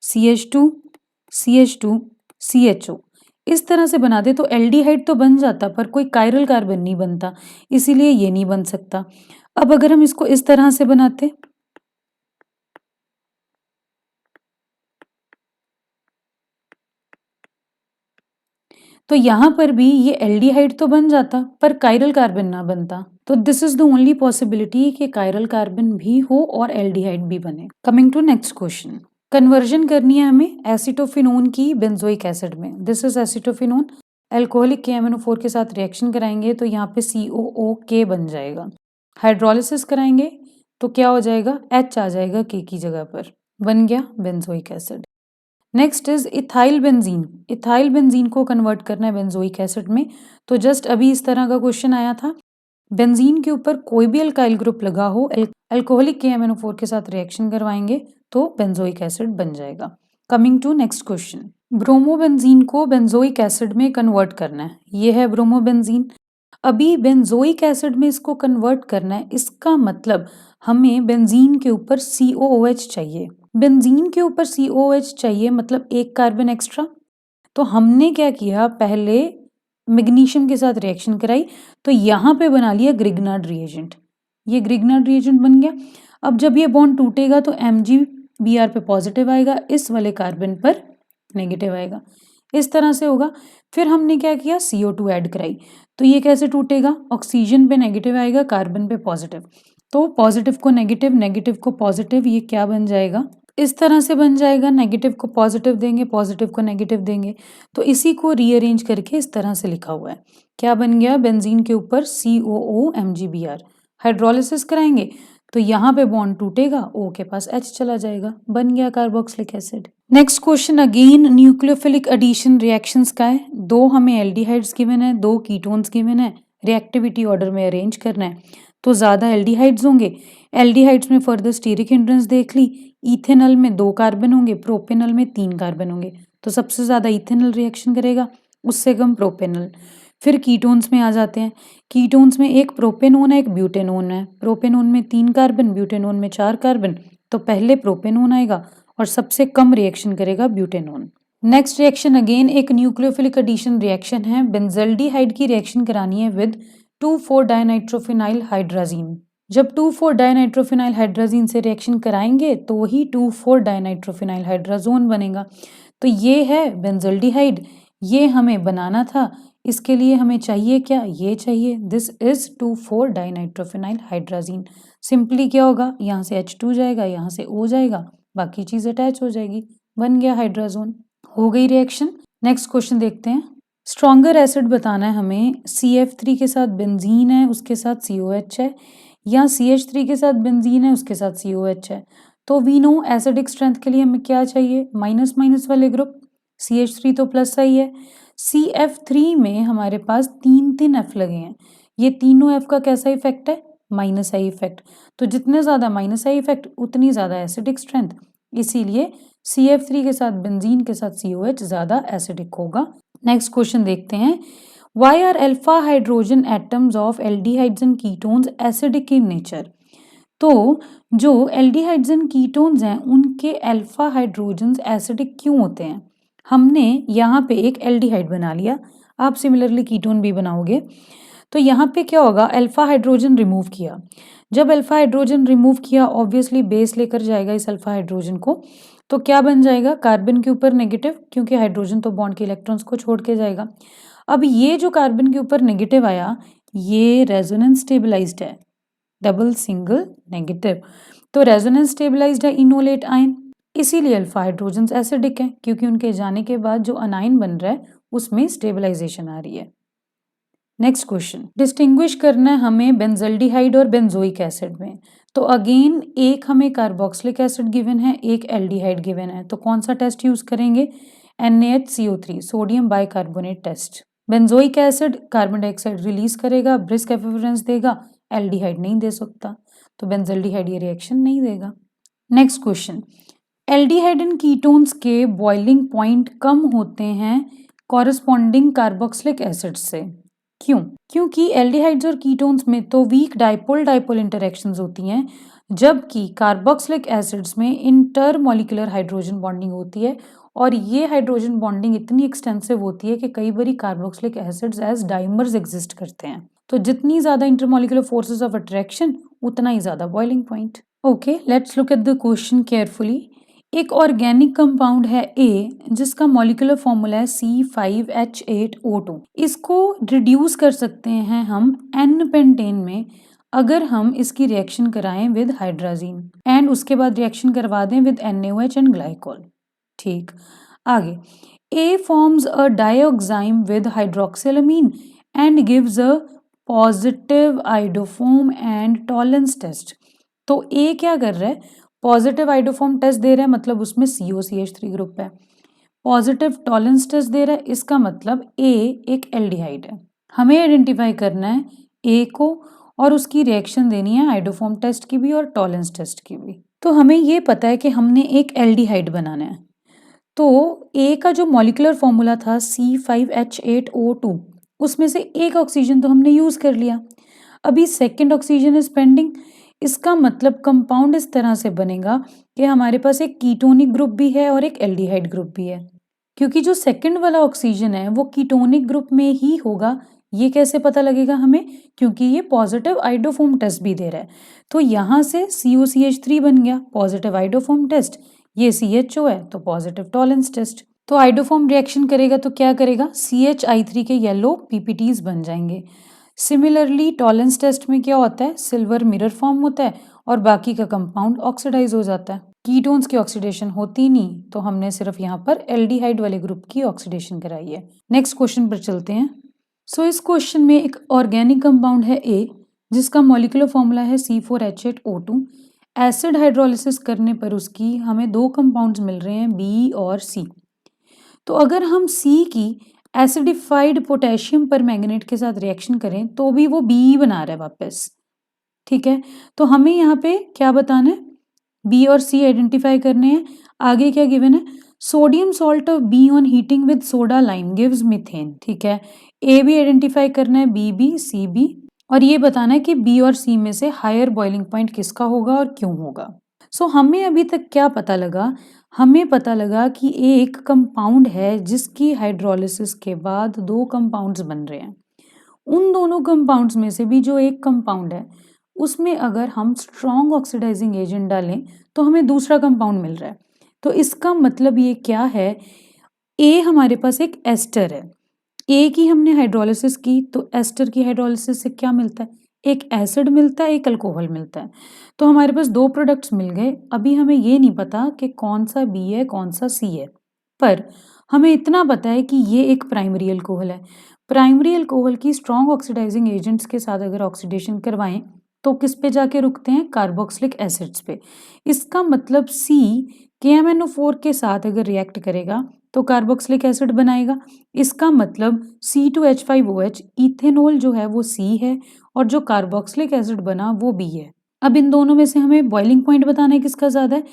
CH2 CH2 CHO, इस तरह से बनाते तो एल्डिहाइड तो बन जाता, पर कोई कायरल कार्बन नहीं बनता, इसीलिए ये नहीं बन सकता। अब अगर हम इसको इस तरह से बनाते, तो यहाँ पर भी ये एल्डिहाइड तो बन जाता, पर कायरल कार्बन ना बनता। तो this is the only possibility कि कायरल कार्बन भी हो और एल्डिहाइड भी बने। Coming to next question, conversion करनी है हमें एसिटोफिनोन की बेंजोइक एसिड में। This is acetophenone, alcoholic KMnO4 के साथ रिएक्शन कराएंगे तो यहाँ पे COOK बन जाएगा। हाइड्रोलिसिस कराएंगे तो क्या हो जाएगा, H आ जाएगा K की जगह पर, बन गया benzoic acid. Next is ethyl benzene. Ethyl benzene को कन्वर्ट करना है बेंजोइक एसिड में। तो जस्ट अभी इस तरह का क्वेश्चन आया था, बेंजीन के ऊपर कोई भी अल्काइल ग्रुप लगा हो, अल्कोहलिक KMnO4 के साथ रिएक्शन करवाएंगे तो बेंजोइक एसिड बन जाएगा। Coming to next question, bromobenzene को बेंजोइक एसिड में कन्वर्ट करना है, ये है ब्रोमोबेंजीन। अभी बेंजोइक एसिड में इसको कन्वर्ट करना है, इसका मतलब हमें बेंजीन के ऊपर COOH चाहिए। बेंजीन के ऊपर COOH चाहिए मतलब एक कार्बन एक्स्ट्रा। तो हमने क्या किया, पहले मैग्नीशियम के साथ रिएक्शन कराई तो यहाँ पे बना लिया ग्रिग्नार्ड रिएजेंट, ये ग्रिग्नार्ड रिएजेंट बन गया। अब जब ये बॉन्ड टूटेगा तो MgBr पे पॉजिटिव आएगा, इस वाले कार्बन पर नेगेटिव आएगा, इस तरह से होगा। फिर हमने क्या किया, CO2 ऐड कराई, तो ये कैसे टूटेगा, ऑक्सीजन पे नेगेटिव आएगा, कार्बन पे पॉजिटिव, तो पॉजिटिव को नेगेटिव, नेगेटिव को पॉजिटिव, ये क्या बन जाएगा, इस तरह से बन जाएगा। नेगेटिव को पॉजिटिव देंगे, पॉजिटिव को नेगेटिव देंगे, तो इसी को रीअरेंज करके इस तरह से लिखा हुआ है, क्या बन गया, बेंजीन के ऊपर COO MgBr। हाइड्रोलिसिस कराएंगे तो यहाँ पे बॉन्ड टूटेगा, O के पास H चला जाएगा, बन गया carboxylic acid. Next question again nucleophilic addition reactions का है। दो हमें एल्डिहाइड्स गिवन है, दो कीटोन्स गिवन है, रिएक्टिविटी ऑर्डर में अरेंज करना है, तो ज़्यादा एल्डिहाइड्स होंगे। एल्डिहाइड्स में फर्दर स्टीरिक हिंड्रेंस देख ली, इथेनॉल में 2 कार्बन होंगे, प्रोपेनॉल में 3 कार्बन होंगे, तो सबसे ज़्यादा इथेनॉल रिएक्शन करेगा, उससे कम प्रोपेनॉल। फिर कीटोन्स में आ जाते हैं, कीटोन्स में एक प्रोपेनोन है, एक ब्यूटेनोन है। प्रोपेनोन में 3 कार्बन, ब्यूटेनोन में 4 कार्बन, तो पहले प्रोपेनोन आएगा और सबसे कम रिएक्शन करेगा ब्यूटेनोन। नेक्स्ट रिएक्शन अगेन एक न्यूक्लियोफिलिक एडिशन रिएक्शन है, बेंजल्डिहाइड की रिएक्शन करानी है विद 2,4 डाइनाइट्रोफिनाइल हाइड्राजीन। जब 2,4 डाइनाइट्रोफिनाइल हाइड्राजीन से रिएक्शन कराएंगे तो वही 2,4 डाइनाइट्रोफिनाइल हाइड्राजोन बनेगा। तो ये है बेंजल्डिहाइड, ये हमें बनाना था, इसके लिए हमें चाहिए क्या, ये चाहिए, this is 2,4 dinitrophenyl hydrazine. Simply क्या होगा, यहाँ से H2 जाएगा, यहाँ से O जाएगा, बाकी चीज अटैच हो जाएगी, बन गया हाइड्राजोन। हो गई रिएक्शन। नेक्स्ट क्वेश्चन देखते हैं, स्ट्रॉन्गर एसिड बताना है हमें, CF3 के साथ बेंजीन है, उसके साथ COH है, या CH3 के साथ बेंजीन है, उसके साथ COH है। तो वी नो एसिडिक स्ट्रेंथ के लिए हमें क्या चाहिए, माइनस माइनस वाले ग्रुप, CH3 तो प्लस आई है, CF3 में हमारे पास 3 F लगे हैं, ये तीनों F का कैसा इफेक्ट है, माइनस आई इफेक्ट, तो जितने ज़्यादा माइनस आई इफेक्ट उतनी ज़्यादा एसिडिक स्ट्रेंथ, इसीलिए CF3 के साथ बेंजीन के साथ COH ज़्यादा एसिडिक होगा। नेक्स्ट क्वेश्चन देखते हैं, why are alpha hydrogen atoms of aldehydes and ketones acidic in nature. तो जो एल्डिहाइड्स एंड कीटोन्स हैं उनके अल्फा हाइड्रोजन्स एसिडिक क्यों होते हैं। हमने यहाँ पे एक एल्डिहाइड बना लिया, आप सिमिलरली कीटोन भी बनाओगे, तो यहाँ पे क्या होगा, अल्फा हाइड्रोजन रिमूव किया, जब अल्फा हाइड्रोजन रिमूव किया ऑब्वियसली बेस लेकर जाएगा इस अल्फा हाइड्रोजन को, तो क्या बन जाएगा, कार्बन के ऊपर नेगेटिव, क्योंकि हाइड्रोजन तो बॉन्ड के इलेक्ट्रॉन्स को छोड़ के जाएगा। अब ये जो कार्बन के ऊपर नेगेटिव आया, ये रेजोनेंस स्टेबलाइज्ड है, डबल सिंगल नेगेटिव, तो रेजोनेंस स्टेबलाइज्ड है इनोलेट आयन, इसीलिए अल्फा हाइड्रोजन्स एसिडिक है, क्योंकि उनके जाने के बाद जो अनायन बन रहा है उसमें स्टेबलाइजेशन आ रही है। नेक्स्ट क्वेश्चन, डिस्टिंग्विश करना है हमें बेंजल्डिहाइड और बेंजोइक एसिड में। तो अगेन एक हमें कार्बोक्सिलिक एसिड गिवन है, एक एल्डिहाइड गिवन है, तो कौन सा टेस्ट यूज करेंगे? NaHCO3 sodium bicarbonate test. Benzoic acid carbon dioxide release करेगा, ब्रिस्क एफिरेंस देगा, एल्डिहाइड नहीं दे सकता, तो बेंजल्डिहाइड ये रिएक्शन नहीं देगा। Next question, aldehyde and ketones के बॉइलिंग पॉइंट कम होते हैं कॉरेस्पॉन्डिंग कार्बोक्सिलिक एसिड से। क्यों? क्योंकि एल्डिहाइड्स और कीटोन्स में तो वीक डाइपोल डाइपोल इंटरेक्शंस होती हैं, जबकि कार्बोक्सिलिक एसिड्स में इंटरमॉलिक्यूलर हाइड्रोजन बॉन्डिंग होती है, और ये हाइड्रोजन बॉन्डिंग इतनी एक्सटेंसिव होती है कि कई बार carboxylic acids as dimers exist करते हैं। तो जितनी ज्यादा इंटरमॉलिक्यूलर फोर्सेस ऑफ अट्रैक्शन उतना ही ज्यादा boiling point. Okay, let's look at the question carefully. एक ऑर्गेनिक कंपाउंड है A जिसका मॉलिक्यूलर फॉर्मूला है C5H8O2। इसको रिड्यूस कर सकते हैं हम N-पेंटेन में अगर हम इसकी रिएक्शन कराएं विद हाइड्राजीन एंड उसके बाद रिएक्शन करवा दें विद NaOH एंड ग्लाइकोल। ठीक, आगे A forms a dioxime with hydroxylamine and gives a positive iodoform and tolerance test। तो A क्या कर रहा है? पॉजिटिव आइडोफॉर्म टेस्ट दे रहा है, मतलब उसमें COCH3 ग्रुप है। पॉजिटिव टॉलेंस टेस्ट दे रहा है, इसका मतलब A एक एल्डिहाइड है। हमें आइडेंटिफाई करना है A को और उसकी रिएक्शन देनी है आइडोफॉर्म टेस्ट की भी और टॉलेंस टेस्ट की भी। तो हमें ये पता है कि हमने एक एल्डिहाइड बनाना है, तो A का जो मॉलिक्यूलर फॉर्मूला था C5H8O2 उसमें से एक ऑक्सीजन तो हमने यूज कर लिया, अभी सेकेंड ऑक्सीजन इज पेंडिंग। इसका मतलब कंपाउंड इस तरह से बनेगा कि हमारे पास एक कीटोनिक ग्रुप भी है और एक एल्डिहाइड ग्रुप भी है, क्योंकि जो सेकंड वाला ऑक्सीजन है वो कीटोनिक ग्रुप में ही होगा। ये कैसे पता लगेगा हमें? क्योंकि ये पॉजिटिव आइडोफॉर्म टेस्ट भी दे रहा है, तो यहाँ से COCH3 बन गया पॉजिटिव आइडोफॉर्म टेस्ट, ये CHO है तो पॉजिटिव टॉलेंस टेस्ट। तो आइडोफॉर्म रिएक्शन करेगा तो क्या करेगा? CHI3 के येलो PPTs बन जाएंगे। सिमिलरली टॉलेंस टेस्ट में क्या होता है? सिल्वर मिरर फॉर्म होता है और बाकी का कंपाउंड ऑक्सीडाइज हो जाता है। कीटोन्स की ऑक्सीडेशन होती नहीं, तो हमने सिर्फ यहाँ पर एल्डिहाइड वाले ग्रुप की ऑक्सीडेशन कराई है। नेक्स्ट क्वेश्चन पर चलते हैं। सो इस क्वेश्चन में एक ऑर्गेनिक कंपाउंड है A जिसका मॉलिक्यूलर फॉर्मूला है C4H8O2। एसिड हाइड्रोलिसिस करने पर उसकी हमें दो कंपाउंड्स मिल रहे हैं B और C। तो अगर हम C की एसिडिफाइड पोटेशियम पर मैंगनेट के साथ रिएक्शन करें तो भी वो बी बना रहा है वापस। ठीक है, तो हमें यहाँ पे क्या बताना है? बी और सी आइडेंटिफाई करने हैं। आगे क्या गिवन है? Sodium salt of be on heating with soda lime gives methane. ठीक है, ए भी आइडेंटिफाई करना है, बी भी सी भी, और ये बताना है कि बी और सी में से हायर बॉइलिंग पॉइंट किसका होगा और क्यों होगा। सो हमें अभी तक क्या पता लगा? हमें पता लगा कि एक कंपाउंड है जिसकी हाइड्रोलिसिस के बाद दो कंपाउंड्स बन रहे हैं। उन दोनों कंपाउंड्स में से भी जो एक कंपाउंड है उसमें अगर हम स्ट्रॉन्ग ऑक्सीडाइजिंग एजेंट डालें तो हमें दूसरा कंपाउंड मिल रहा है। तो इसका मतलब ये क्या है? ए हमारे पास एक एस्टर है, ए की हमने हाइड्रोलिसिस की तो एस्टर की हाइड्रोलिसिस से क्या मिलता है? एक एसिड मिलता है, एक अल्कोहल मिलता है। तो हमारे पास दो प्रोडक्ट्स मिल गए। अभी हमें ये नहीं पता कि कौन सा बी है कौन सा सी है, पर हमें इतना पता है कि ये एक प्राइमरी अल्कोहल है। प्राइमरी अल्कोहल की स्ट्रॉन्ग ऑक्सीडाइजिंग एजेंट्स के साथ अगर ऑक्सीडेशन करवाएं तो किस पे जाके रुकते हैं? कार्बोक्सिलिक एसिड्स पे। इसका मतलब C KMNO4 के साथ अगर रिएक्ट करेगा तो कार्बोक्सिलिक एसिड बनाएगा। इसका मतलब C2H5OH इथेनॉल जो है वो C है और जो कार्बोक्सिलिक एसिड बना वो B है। अब इन दोनों में से हमें बॉइलिंग पॉइंट बताना है किसका ज्यादा है।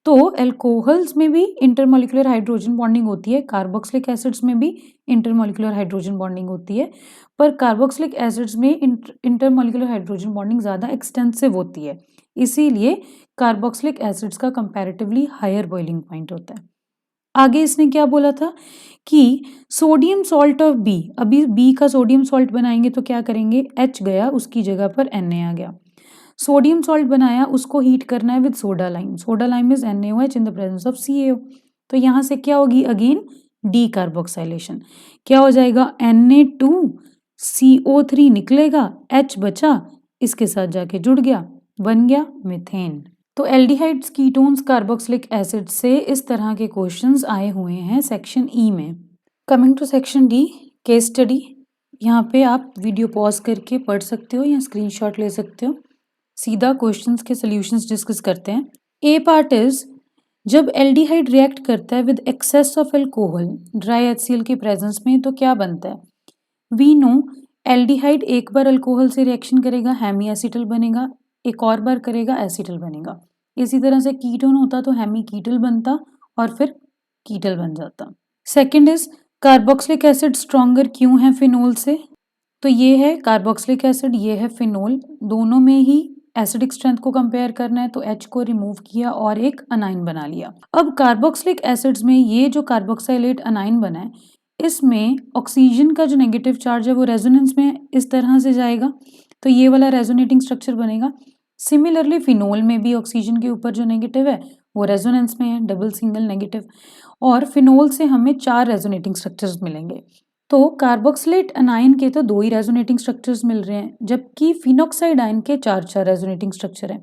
तो एल्कोहल्स में भी इंटरमॉलिक्यूलर हाइड्रोजन बॉन्डिंग होती है, कार्बोक्सिलिक एसिड्स में भी इंटरमॉलिक्यूलर हाइड्रोजन बॉन्डिंग होती है, पर कार्बोक्सिलिक एसिड्स में इंटरमॉलिक्यूलर हाइड्रोजन बॉन्डिंग ज़्यादा एक्सटेंसिव होती है, इसीलिए कार्बोक्सिलिक एसिड्स का कंपैरेटिवली हायर बॉइलिंग पॉइंट होता है। आगे इसने क्या बोला था कि सोडियम सॉल्ट ऑफ बी, अभी बी का सोडियम सॉल्ट बनाएंगे तो क्या करेंगे? H गया, उसकी जगह पर Na आ गया। सोडियम सॉल्ट बनाया, उसको हीट करना है with soda lime. Soda lime is NaOH in the presence of CaO। तो यहाँ से क्या होगी? Again decarboxylation. क्या हो जाएगा? Na2CO3 निकलेगा, H बचा, इसके साथ जाके जुड़ गया, बन गया मीथेन। तो एल्डिहाइड्स, कीटोन्स, कार्बोक्सिलिक एसिड से इस तरह के क्वेश्चंस आए हुए हैं सेक्शन ई में। Coming to section D, case study. यहाँ पे आप वीडियो पॉज करके पढ़ सकते हो या स्क्रीनशॉट ले सकते हो। सीधा क्वेश्चंस के सॉल्यूशंस डिस्कस करते हैं। ए पार्ट इज जब एल्डिहाइड रिएक्ट करता है with excess of alcohol dry HCl की प्रेजेंस में तो क्या बनता है। वी नो एल्डिहाइड एक बार अल्कोहल से रिएक्शन करेगा हेमी एसिटल बनेगा, एक और बार करेगा एसिटल बनेगा। इसी तरह से कीटोन होता तो हेमी कीटल बनता और फिर कीटल बन जाता। Second is carboxylic acid stronger क्यों है फिनोल से। तो ये है कार्बोक्सिलिक एसिड, ये है फिनोल, दोनों में ही एसिडिक स्ट्रेंथ को कंपेयर करना है तो H को रिमूव किया और एक अनाइन बना लिया। अब कार्बोक्सिलिक एसिड्स में ये जो कार्बोक्साइलेट अनाइन बना है इसमें ऑक्सीजन का जो नेगेटिव चार्ज है वो रेजोनेंस में इस तरह से जाएगा तो ये वाला रेजोनेटिंग स्ट्रक्चर बनेगा। सिमिलरली फिनोल में भी ऑक्सीजन के ऊपर जो नेगेटिव है वो रेजोनेंस में है, डबल सिंगल नेगेटिव, और फिनोल से हमें 4 रेजोनेटिंग स्ट्रक्चर्स मिलेंगे। तो कार्बोक्सिलेट अनाइन के तो 2 ही रेजोनेटिंग स्ट्रक्चर्स मिल रहे हैं जबकि फिनोक्साइड आयन के 4 रेजोनेटिंग स्ट्रक्चर हैं।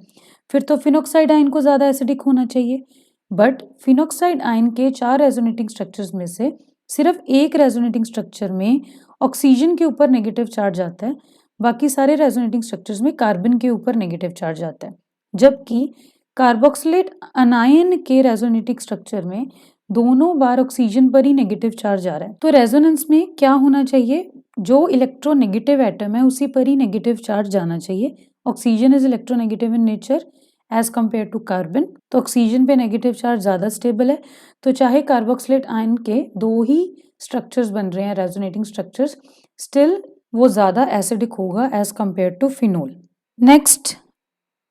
फिर तो फिनोक्साइड आयन को ज़्यादा एसिडिक होना चाहिए, बट फिनोक्साइड आयन के 4 रेजोनेटिंग स्ट्रक्चर्स में से सिर्फ एक रेजोनेटिंग स्ट्रक्चर में ऑक्सीजन के ऊपर नेगेटिव चार्ज आता है, बाकी सारे रेजोनेटिंग स्ट्रक्चर्स में कार्बन के ऊपर नेगेटिव चार्ज आता है। जबकि कार्बोक्सिलेट अनायन के रेजोनेटिंग स्ट्रक्चर में दोनों बार ऑक्सीजन पर ही नेगेटिव चार्ज आ रहा है। तो रेजोनेंस में क्या होना चाहिए, जो इलेक्ट्रोनेगेटिव एटम है उसी पर ही नेगेटिव चार्ज जाना चाहिए। Oxygen is electronegative in nature as compare to carbon, तो ऑक्सीजन पे नेगेटिव चार्ज ज़्यादा स्टेबल है। तो चाहे कार्बोक्सिलेट आयन के 2 ही स्ट्रक्चर्स बन रहे हैं रेजोनेटिंग स्ट्रक्चर्स, स्टिल वो ज़्यादा एसिडिक होगा as compare to phenol. Next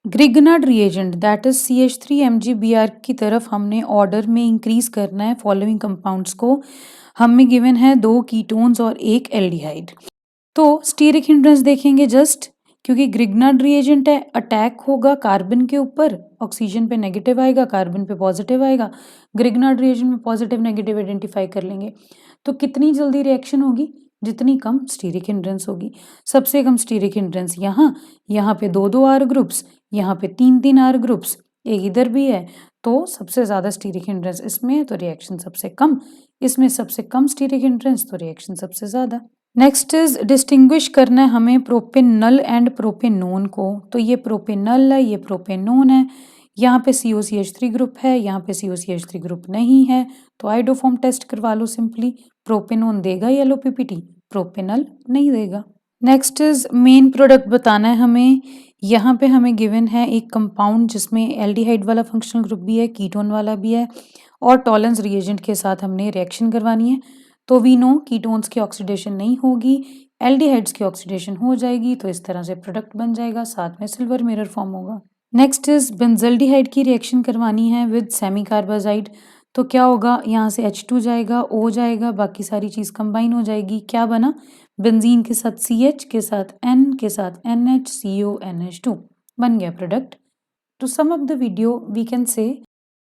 Grignard reagent that is CH3MgBr की तरफ हमने ऑर्डर में इंक्रीज करना है फॉलोइंग कंपाउंड्स को। हमें गिवन है 2 कीटोन्स और 1 एल्डिहाइड। तो स्टीरिक हिंड्रेंस देखेंगे जस्ट, क्योंकि ग्रिग्नार्ड रिएजेंट है, अटैक होगा कार्बन के ऊपर, ऑक्सीजन पे नेगेटिव आएगा, कार्बन पे पॉजिटिव आएगा। ग्रिग्नार्ड रिएजेंट में पॉजिटिव नेगेटिव आइडेंटिफाई कर लेंगे तो कितनी जल्दी रिएक्शन होगी, जितनी कम स्टीरिक हिंड्रेंस होगी। सबसे कम स्टीरिक हिंड्रेंस यहाँ पे 2-2 R ग्रुप्स, यहाँ पे 3-3 R ग्रुप्स, एक इधर भी है, तो सबसे ज़्यादा स्टीरिक हिंड्रेंस इसमें है तो रिएक्शन सबसे कम, इसमें सबसे कम स्टीरिक हिंड्रेंस तो रिएक्शन सबसे ज़्यादा। नेक्स्ट इज डिस्टिंग्विश करना है हमें प्रोपेनल एंड प्रोपेनोन को। तो ये प्रोपेनल है, ये प्रोपेनोन है, यहाँ पे COCH3 ग्रुप है, यहाँ पे COCH3 ग्रुप नहीं है, तो आइडोफॉर्म टेस्ट करवा लो सिंपली। प्रोपेनोन देगा येलो PPT, प्रोपेनल नहीं देगा। नेक्स्ट इज मेन प्रोडक्ट बताना है हमें। यहाँ पे हमें गिवन है एक कंपाउंड जिसमें एल्डिहाइड वाला फंक्शनल ग्रुप भी है, कीटोन वाला भी है, और टॉलेंस रिएजेंट के साथ हमने रिएक्शन करवानी है। तो वी नो कीटोन्स की ऑक्सीडेशन नहीं होगी, एल्डिहाइड्स की ऑक्सीडेशन हो जाएगी, तो इस तरह से प्रोडक्ट बन जाएगा, साथ में सिल्वर मिरर फॉर्म होगा। नेक्स्ट इज बेंजल्डिहाइड की रिएक्शन करवानी है विद सेमी कार्बाजाइड। तो क्या होगा, यहाँ से H2 जाएगा, O जाएगा, बाकी सारी चीज़ कंबाइन हो जाएगी। क्या बना, बेंजीन के साथ CH के साथ N के साथ NH CONH2 बन गया product. To sum up the video we can say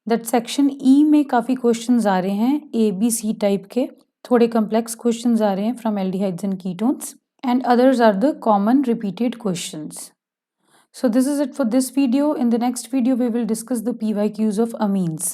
that section E में काफ़ी क्वेश्चंस आ रहे हैं ABC टाइप के, थोड़े कम्प्लेक्स क्वेश्चंस आ रहे हैं from aldehydes and ketones, and others are the common repeated questions. So this is it for this video. In the next video, we will discuss the PYQs of amines.